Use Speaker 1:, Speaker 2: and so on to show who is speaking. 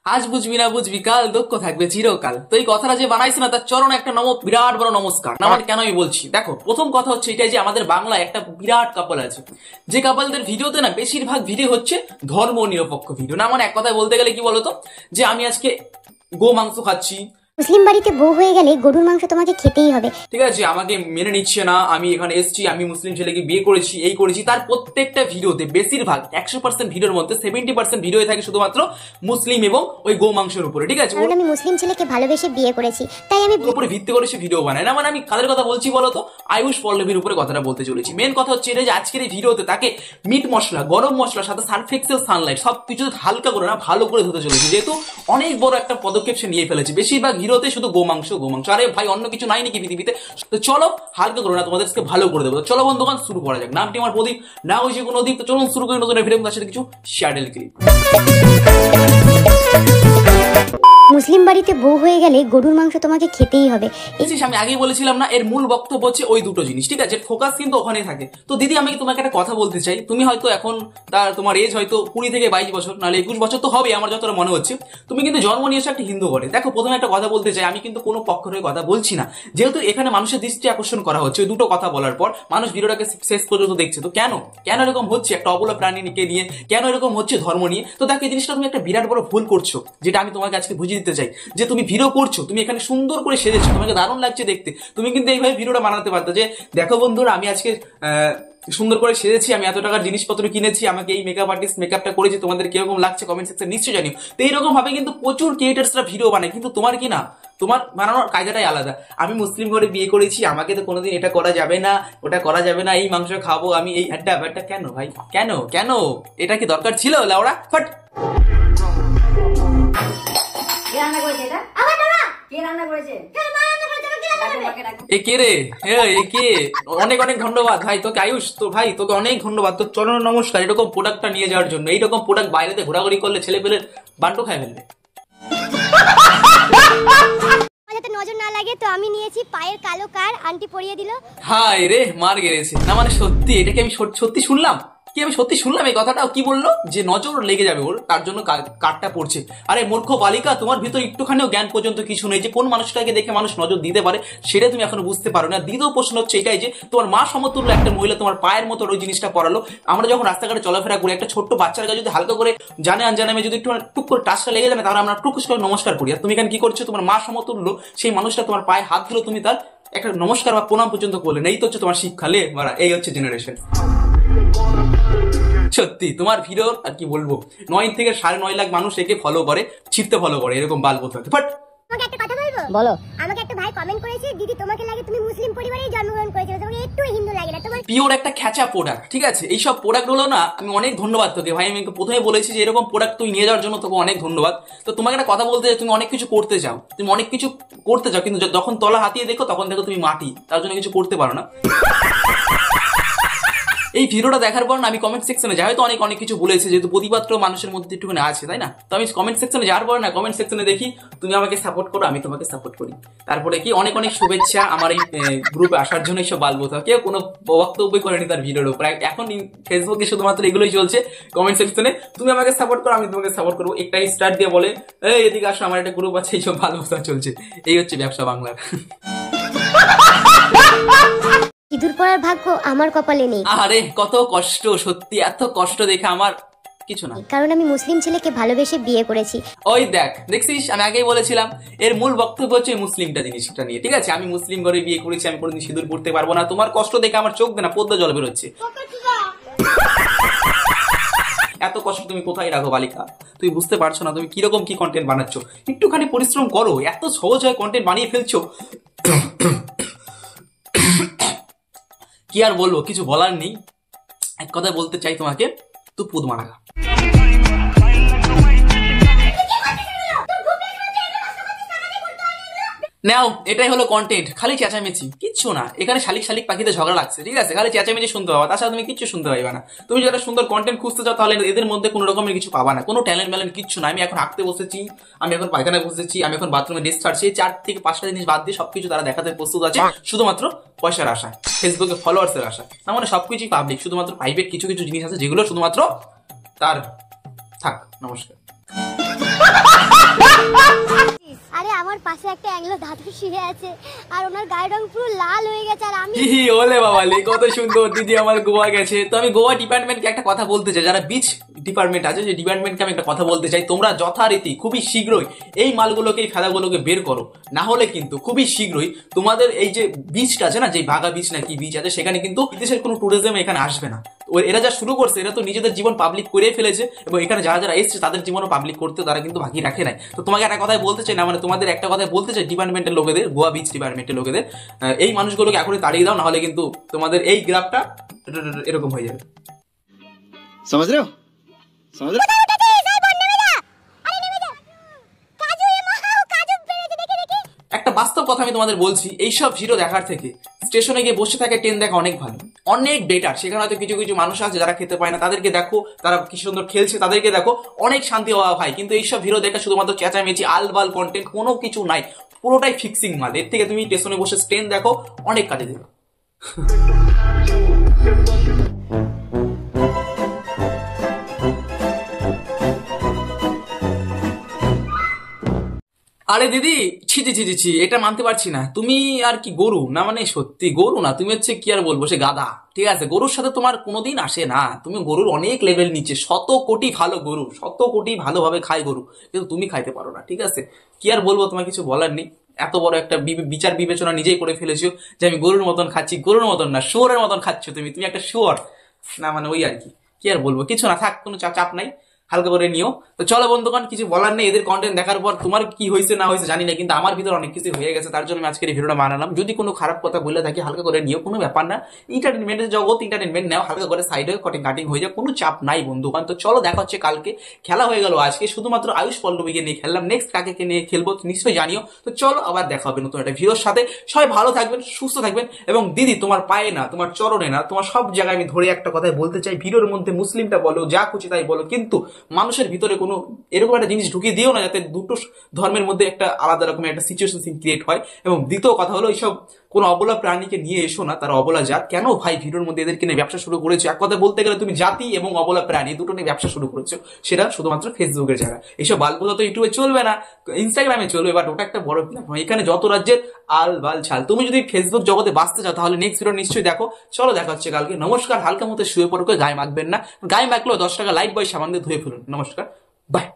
Speaker 1: আজ বুঝবি না বুঝবি কাল, দুঃখ থাকবে চিরকাল। তো এই কথাটা যে বানাইছে না, তার চরণ একটা বিরাট বড় নমস্কার। না মানে কেন আমি বলছি, দেখো প্রথম কথা হচ্ছে এটাই যে আমাদের বাংলায় একটা বিরাট কাপল আছে, যে কাপলদের ভিডিওতে না বেশিরভাগ ভিডিও হচ্ছে ধর্ম নিরপেক্ষ ভিডিও। না মানে এক কথায় বলতে গেলে কি বলতো, যে আমি আজকে গো মাংস খাচ্ছি,
Speaker 2: মুসলিম বাড়িতে বউ হয়ে গেলে গরুর মাংস তোমাকে খেতেই হবে,
Speaker 1: ঠিক আছে, আমাকে মেনে নিচ্ছে না, আমি এখানে এসেছি, আমি মুসলিম ছেলেকে বিয়ে করেছি, এই করেছি। তার প্রত্যেকটা ভিডিওতে বেশিরভাগ 100% ভিডিওর মধ্যে 70% ভিডিও থাকে শুধুমাত্র মুসলিম এবং ওই গো মাংসের উপরে, ঠিক আছে।
Speaker 2: আমি মুসলিম ছেলেকে ভালোবেসে বিয়ে করেছি তাই আমি
Speaker 1: উপরে ভিত্তি করে সে ভিডিও বানায়। না মানে আমি কাদের কথা বলছি বলতো, আয়ুষ পল্লবীর উপরে কথাটা বলতে চলেছি। মেন কথা হচ্ছে এটা যে আজকের এই ভিডিওতে তাকে মিট মশলা, গরম মশলার সাথে সার্ফ এক্সেল, সানলাইট সবকিছু হালকা করে না ভালো করে ধুতে চলেছে, যেহেতু অনেক বড় একটা পদক্ষেপ সে নিয়ে ফেলেছে। বেশিরভাগ ভিডিওতে শুধু গো মাংস। আরে ভাই অন্য কিছু নাই নাকি পৃথিবীতে? তো চলো হালকা করো না, তোমাদেরকে ভালো করে দেবো। চলো বন্ধুগণ শুরু করা যাক। নামটি আমার প্রদীপ, না হয়েছে কোনো দ্বীপ। তো চলুন শুরু করি নতুন ভিডিও, তার সাথে কিছু শ্যাডেল ক্লিপ।
Speaker 2: মুসলিম বাড়িতে বউ হয়ে গেলে গরুর মাংস তোমাকে খেতেই হবে।
Speaker 1: আমি আগেই বলেছিলাম না, এর মূল বক্তব্য হচ্ছে ওই দুটো জিনিস, ঠিক আছে, ফোকাস কিন্তু ওখানেই থাকে। তো দিদি আমি তোমাকে একটা কথা বলতে চাই, তুমি হয়তো এখন তোমার এজ হয়তো 20 থেকে 22 বছর, নাহলে 21 বছর তো হবে আমার যতটা মনে হচ্ছে। তুমি কিন্তু জন্ম নিয়েছো একটা হিন্দু ঘরে। দেখো প্রথমে একটা কথা বলতে চাই, আমি কিন্তু কোনো পক্ষ হয়ে কথা বলছি না, যেহেতু এখানে মানুষের দৃষ্টি আকর্ষণ করা হচ্ছে ওই দুটো কথা বলার পর। মানুষ ভিডিওটাকে শেষ পর্যন্ত দেখছে, তো কেন এরকম হচ্ছে একটা অবলা প্রাণীকে নিয়ে, কেন এরকম হচ্ছে ধর্ম নিয়ে? তো দেখো এই জিনিসটা তুমি একটা বিরাট বড় ভুল করছো, যেটা আমি তোমাকে আজকে বুঝিয়ে দিতে চাই। যে তুমি ভিডিও করছো, তুমি এখানে সুন্দর করে সেজেছো, তোমাকে দারুণ লাগছে দেখতে, তুমি কিন্তু এইভাবে ভিডিওটা বানাতে পারতো যে দেখো বন্ধুরা আমি আজকে সুন্দর করে সেজেছি, আমি এত টাকার জিনিসপত্র কিনেছি, আমাকে এই মেকআপ আর্টিস্ট মেকআপটা করেছি, তোমাদের কিরকম লাগছে কমেন্ট সেকশন নিশ্চয়ই জানিও। তো এইরকম ভাবে কিন্তু প্রচুর ক্রিয়েটার্সরা ভিডিও বানায়, কিন্তু তোমার কি না, তোমার বানানোর কায়দাটাই আলাদা। আমি মুসলিম ঘরে বিয়ে করেছি, আমাকে তো কোনোদিন এটা করা যাবে না, ওটা করা যাবে না, এই মাংস খাবো আমি, এই হ্যাড্ডা ব্যাড্ডা। কেন ভাই কেন কেন এটা কি দরকার ছিল? লাউড়া ফাট। অনেক অনেক ধন্যবাদ ভাই তোকে, আয়ুষ তো ভাই তোকে অনেক ধন্যবাদ, তোর চরণ নমস্কার এরকম প্রোডাক্টটা নিয়ে যাওয়ার জন্য। এইরকম প্রোডাক্ট বাইরেতে ঘোরাঘুরি করলে ছেলে পেলে বান্টু খায় ফেলবে।
Speaker 2: যাতে নজর না লাগে তো আমি নিয়েছি পায়ের কালো কার, আন্টি পরিয়ে দিল।
Speaker 1: হাই রে মার গেছে। না মানে সত্যি এটাকে আমি সত্যি শুনলাম, আমি সত্যি শুনলাম এই কথাটা। কি বললো যে নজর লেগে যাবে ওর, তার জন্য কার্ডটা পড়ছে। আরে মূর্খ বালিকা, তোমার ভিতর একটুখানিও জ্ঞান পর্যন্ত কিছু নেই যে কোন মানুষটাকে দেখে মানুষ নজর দিতে পারে, সেটা তুমি এখনো বুঝতে পারো না। দ্বিতীয় প্রশ্ন হচ্ছে এটাই যে তোমার মা সমতুল্য একটা মহিলা তোমার পায়ের মতো ওই জিনিসটা পড়ালো। আমরা যখন রাস্তাঘাটে চলাফেরা করি, একটা ছোট্ট বাচ্চার কাছে যদি হালকা করে জানে আনজানে যদি একটু টুক করে টাচটা লেগে যাবে, তাহলে আমরা টুকুস করে নমস্কার করি। আর তুমি এখানে কি করছো, তোমার মা সমতুল্য সেই মানুষটা তোমার পায়ে হাত দিল, তুমি তার একটা নমস্কার বা প্রণাম পর্যন্ত করলে না। এই তো হচ্ছে তোমার শিক্ষা। লে মারা, এই হচ্ছে জেনারেশন। সত্যি তোমার ভিডিও আর কি বলবো, 9 থেকে 9.5 লাখ মানুষ একে ফলো করে, ছিটতে ফলো করে, এরকম বালবো থাকে। বাট
Speaker 2: তোমাকে একটা কথা বলবো, বলো। আমাকে একটা ভাই কমেন্ট করেছে, দিদি তোমাকে লাগে তুমি মুসলিম পরিবারেই জন্মগ্রহণ করেছো, তোমাকে একটু হিন্দু লাগে না। তোমার
Speaker 1: পিওর একটা খ্যাচা প্রোডাক্ট, ঠিক আছে। এইসব প্রোডাক্ট গুলো না আমি অনেক ধন্যবাদ তোকে ভাই, আমি প্রথমে বলেছি যে এরকম প্রোডাক্ট তুই নিয়ে যাওয়ার জন্য তোকে অনেক ধন্যবাদ। তো তোমাকে একটা কথা বলতে চাই, তুমি অনেক কিছু করতে চাও, কিন্তু যখন তলা হাতিয়ে দেখো তখন দেখো তুমি মাটি, তার জন্য কিছু করতে পারো না। এই ভিডিওটা দেখার পর না আমি কমেন্ট সেকশনে যাই, হয়তো অনেক কিছু বলেছে, যেহেতু প্রতিবাদ মানুষের মধ্যে একটুখানি আছে, তাই না? তো আমি কমেন্ট সেকশনে যাওয়ার পর না কমেন্ট সেকশনে দেখি তুমি আমাকে সাপোর্ট করো, আমি তোমাকে সাপোর্ট করি। তারপরে কি অনেক শুভেচ্ছা আমার এই গ্রুপে আসার জন্য। এইসব বালবো থাকে, কেউ কোনো বক্তব্য করেনি তার ভিডিওর উপর। এখন ফেসবুকে শুধুমাত্র এগুলোই চলছে কমেন্ট সেকশনে, তুমি আমাকে সাপোর্ট করো, আমি তোমাকে সাপোর্ট করবো। একটা স্টার্ট দিয়ে বলে এই এদিকে আসো, আমার একটা গ্রুপ আছে, এইসব ভালোবাসা চলছে। এই হচ্ছে ব্যবসা বাংলার।
Speaker 2: ইঁদুর পড়ার ভাগ্য আমার কপালে নেই।
Speaker 1: আরে কত কষ্ট, সত্যি এত কষ্ট দেখে আমার কিছু না,
Speaker 2: কারণ আমি মুসলিম ছেলেকে ভালোবেসে বিয়ে করেছি।
Speaker 1: ওই দেখছিস, আমি আগেই বলেছিলাম এর মূল বক্তব্য হচ্ছে মুসলিমটা জিনিসটা নিয়ে, ঠিক আছে। আমি মুসলিম ঘরে বিয়ে করেছি, আমি কোনোদিন সিঁদুর পড়তে পারবো না। তোমার কষ্ট দেখে আমার চোখ দেনা পদ্মা জল বেরোচ্ছে। এত কষ্ট তুমি কোথায় রাখো বালিকা? তুমি বুঝতে পারছো না তুমি কিরকম কি কন্টেন্ট বানাচ্ছো। একটুখানি পরিশ্রম করো, এত সহজ হয় কন্টেন্ট বানিয়ে ফেলছো। কি আর বলবো, কিছু বলার নেই। এক কথা বলতে চাই তোমাকে, তুই পুদ মারা। নাও এটাই হলো কন্টেন্ট, খালি চেঁচামেচি, কিচ্ছু না। এখানে শালিক পাখিতে ঝগড়া লাগছে, ঠিক আছে, খালি চেঁচামেচি শুনতে পাবা, তাছাড়া তুমি কিচ্ছু শুনতে পাইবা না। তুমি যদি একটা সুন্দর কন্টেন্ট খুঁজতে চাও তাহলে এদের মধ্যে কোনো রকমের কিছু পাবা না, কোনো ট্যালেন্ট কিচ্ছু না। আমি এখন হাঁটতে বসেছি, আমি এখন পায়খানায় বসেছি, আমি এখন বাথরুমে ড্রেস ছাড়ছি, 4 থেকে 5টা জিনিস বাদ দিয়ে সবকিছু তারা দেখাতে প্রস্তুত আছে, শুধুমাত্র পয়সার আশায়, ফেসবুকে ফলোয়ার্সের আশা। না মানে সবকিছুই পাবলিক, শুধুমাত্র প্রাইভেট কিছু জিনিস আছে যেগুলো শুধুমাত্র তার থাক। নমস্কার।
Speaker 2: আরে আমার পাশে একটা অ্যাংলো দাদু শুয়ে আছে আর ওনার গায়ের রং পুরো লাল হয়ে গেছে আর আমি
Speaker 1: হি ওলে বাবা লে, কত সুন্দর দিদি আমার গোয়া গেছে। তো আমি গোয়া ডিপার্টমেন্টকে একটা কথা বলতে চাই, যারা বিচ ডিপার্টমেন্ট আছে সেই ডিপার্টমেন্টকে আমি একটা কথা বলতে চাই, তোমরা যথারীতি খুবই শীঘ্রই এই মালগুলোকে এই ফেদাগুলোকে বের করো, না হলে কিন্তু খুবই শীঘ্রই তোমাদের এই যে বিচটা আছে না, যে ভাগা বিচ না কি বিচ আছে, সেখানে কিন্তু বিদেশের কোনো ট্যুরিজম এখানে আসবে না। এরা যা শুরু করছে, এরা তো নিজেদের জীবন পাবলিক করে ফেলেছে এবং এখানে যারা যারা এসছে তাদের জীবনও পাবলিক করতে তারা কিন্তু বাকি রাখে নাই। তো তোমাকে একটা কথাই বলতে চাই, না মানে তোমাদের একটা কথাই বলতে চাই ডিপার্টমেন্টের লোকেদের, গোয়া বিচ ডিপার্টমেন্টের লোকেদের, এই মানুষগুলোকে এখনই তাড়িয়ে দাও, না হলে কিন্তু তোমাদের এই গ্রাফটা এরকম হয়ে যাবে।
Speaker 3: समझ रहे हो समझ रहे हो?
Speaker 1: একটা বাস্তব কথা আমি তোমাদের বলছি, এইসব ভিডিও দেখার থেকে স্টেশনে গিয়ে বসে থাকে ট্রেন দেখা অনেক ভালো, অনেক বেটার। সেখানে হয়তো কিছু কিছু মানুষ আছে যারা খেতে পায় না, তাদেরকে দেখো, তারা কি সুন্দর খেলছে, তাদেরকে দেখো, অনেক শান্তি হওয়া ভাই। কিন্তু এইসব ভিডিও দেখা শুধুমাত্র চেঁচামেচি আলবাল কন্টেন্ট, কোনো কিছু নাই, পুরোটাই ফিক্সিং মাল। এর থেকে তুমি স্টেশনে বসে ট্রেন দেখো, অনেক কাজে দেবে। আরে দিদি, ছি ছি ছি ছি ছি, এটা মানতে পারছি না। তুমি আর কি গরু না, মানে সত্যি গরু না, তুমি হচ্ছে কি আর বলবো, সে গাধা। ঠিক আছে, গরুর সাথে তোমার কোনোদিন আসে না, তুমি গরুর অনেক লেভেল নিচে, শত কোটি ভালো গরু, শত কোটি ভালোভাবে খায় গরু, কিন্তু তুমি খাইতে পারো না। ঠিক আছে, কি আর বলবো, তোমার কিছু বলার নেই। এত বড় একটা বিচার বিবেচনা নিজেই করে ফেলেছো যে আমি গরুর মতন খাচ্ছি, গরুর মতন না, শুয়োরের মতন খাচ্ছ তুমি, তুমি একটা শুয়োর না, মানে ওই আর কি। কি আর বলবো, কিছু না, থাক, কোনো চাপ নাই, হালকা করে নিও। তো চলো বন্ধুগণ, কিছু বলার নেই, এদের কন্টেন্ট দেখার পর তোমার কি হয়েছে না হয়েছে জানি না, কিন্তু আমার ভিতরে অনেক কিছু হয়ে গেছে, তার জন্য আমি আজকের এই ভিডিওটা বানালাম। যদি কোনো খারাপ কথা বলে থাকি হালকা করে নিও, কোনো ব্যাপার না, এন্টারটেনমেন্টের জগৎ, এন্টারটেনমেন্ট নাও, হালকা করে সাইডে কাটিং হয়ে যায়, কোনো চাপ নাই বন্ধুগণ। তো চলো, দেখা হচ্ছে কালকে। খেলা হয়ে গেল আজকে, শুধুমাত্র আয়ুষ পল্লবীকে নিয়ে খেললাম, নেক্সট কাকে নিয়ে খেলবো নিশ্চয়ই জানিও। তো চলো, আবার দেখা হবে নতুন একটা ভিডিওর সাথে। সবাই ভালো থাকবেন, সুস্থ থাকবেন, এবং দিদি তোমার পায়ে না, তোমার চরণে না, তোমার সব জায়গায় আমি ধরে একটা কথাই বলতে চাই, ভিডিওর মধ্যে মুসলিমটা বলো, যা খুশি তাই বলো, কিন্তু মানুষের ভিতরে কোনো এরকম একটা জিনিস ঢুকিয়ে দিও না যাতে দুটো ধর্মের মধ্যে একটা আলাদা রকমের একটা সিচুয়েশন ক্রিয়েট হয়। এবং দ্বিতীয় কথা হলো, এইসব কোনো অবলা প্রাণীকে নিয়ে এসো না, তারা অবলা জাত। কেন ভাই ভিডিওর মধ্যে এদেরকে নিয়ে ব্যবসা শুরু করেছো? এক কথা বলতে গেলে তুমি জাতি এবং অবলা প্রাণী দুটো নিয়ে ব্যবসা শুরু করেছো, সেটা শুধুমাত্র ফেসবুকের জায়গা। এইসব বালগুলো তো ইউটিউবে চলবে না, ইনস্টাগ্রামে চলবে, বাট ওটা একটা বড় প্ল্যাটফর্ম, এখানে যত রাজ্যের আল বাল ছাল। তুমি যদি ফেসবুক জগতে বাঁচতে চাও তাহলে নেক্সট ভিডিও নিশ্চয়ই দেখো। চলো, দেখা হচ্ছে কালকে। নমস্কার। হালকা মতো শুয়ে পড়ো, গায়ে মাখবেন না, গায়ে মাখলেও 10 টাকা লাইট বয় সাবান দিয়ে ধুয়ে ফেলুন। নমস্কার, বাই।